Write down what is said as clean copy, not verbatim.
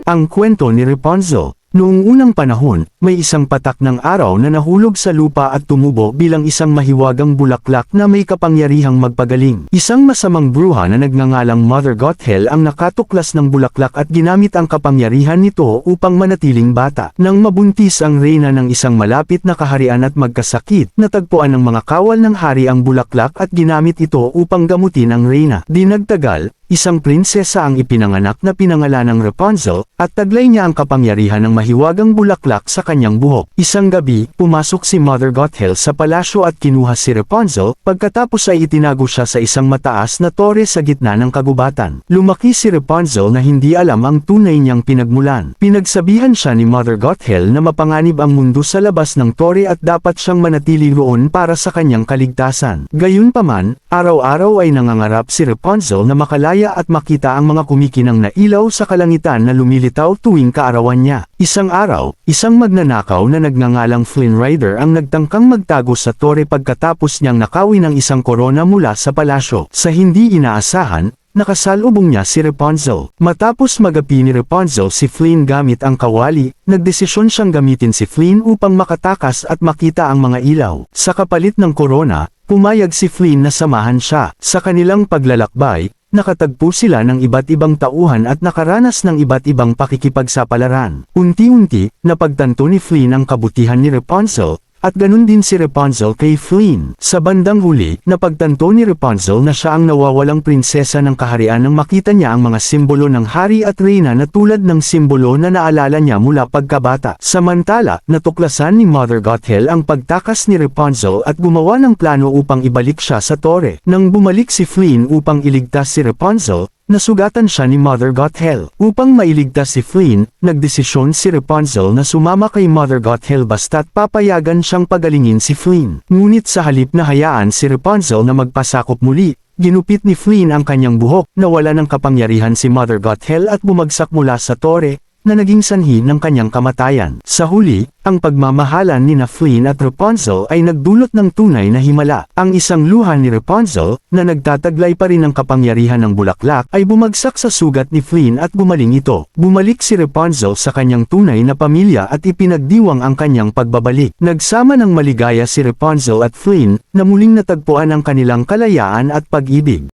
Ang kwento ni Rapunzel. Noong unang panahon, may isang patak ng araw na nahulog sa lupa at tumubo bilang isang mahiwagang bulaklak na may kapangyarihang magpagaling. Isang masamang bruha na nagngangalang Mother Gothel ang nakatuklas ng bulaklak at ginamit ang kapangyarihan nito upang manatiling bata. Nang mabuntis ang reyna ng isang malapit na kaharian at magkasakit, natagpuan ng mga kawal ng hari ang bulaklak at ginamit ito upang gamutin ang reyna. Di nagtagal, isang prinsesa ang ipinanganak na pinangalan ng Rapunzel, at taglay niya ang kapangyarihan ng mahiwagang bulaklak sa kanyang buhok. Isang gabi, pumasok si Mother Gothel sa palasyo at kinuha si Rapunzel, pagkatapos ay itinago siya sa isang mataas na tore sa gitna ng kagubatan. Lumaki si Rapunzel na hindi alam ang tunay niyang pinagmulan. Pinagsabihan siya ni Mother Gothel na mapanganib ang mundo sa labas ng tore at dapat siyang manatili roon para sa kanyang kaligtasan. Gayunpaman, araw-araw ay nangangarap si Rapunzel na makalaya at makita ang mga kumikinang na ilaw sa kalangitan na lumilitaw tuwing kaarawan niya. Isang araw, isang magnanakaw na nagngangalang Flynn Rider ang nagtangkang magtago sa tore pagkatapos niyang nakawin ng isang korona mula sa palasyo. Sa hindi inaasahan, nakasalubong niya si Rapunzel. Matapos magapi ni Rapunzel si Flynn gamit ang kawali, nagdesisyon siyang gamitin si Flynn upang makatakas at makita ang mga ilaw. Sa kapalit ng korona, pumayag si Flynn na samahan siya. Sa kanilang paglalakbay, nakatagpo sila ng iba't ibang tauhan at nakaranas ng iba't ibang pakikipagsapalaran. Unti-unti, napagtanto ni Flynn ang kabutihan ni Rapunzel, at ganun din si Rapunzel kay Flynn. Sa bandang huli, napagtanto ni Rapunzel na siya ang nawawalang prinsesa ng kaharian nang makita niya ang mga simbolo ng hari at reyna na tulad ng simbolo na naalala niya mula pagkabata. Samantala, natuklasan ni Mother Gothel ang pagtakas ni Rapunzel at gumawa ng plano upang ibalik siya sa tore. Nang bumalik si Flynn upang iligtas si Rapunzel, nasugatan siya ni Mother Gothel. Upang mailigtas si Flynn, nagdesisyon si Rapunzel na sumama kay Mother Gothel basta't papayagan siyang pagalingin si Flynn. Ngunit sa halip na hayaan si Rapunzel na magpasakop muli, ginupit ni Flynn ang kanyang buhok, nawala ng kapangyarihan si Mother Gothel at bumagsak mula sa tore, na naging sanhi ng kanyang kamatayan. Sa huli, ang pagmamahalan ni Flynn at Rapunzel ay nagdulot ng tunay na himala. Ang isang luha ni Rapunzel, na nagtataglay pa rin ng kapangyarihan ng bulaklak, ay bumagsak sa sugat ni Flynn at gumaling ito. Bumalik si Rapunzel sa kanyang tunay na pamilya at ipinagdiwang ang kanyang pagbabalik. Nagsama ng maligaya si Rapunzel at Flynn, na muling natagpuan ang kanilang kalayaan at pag-ibig.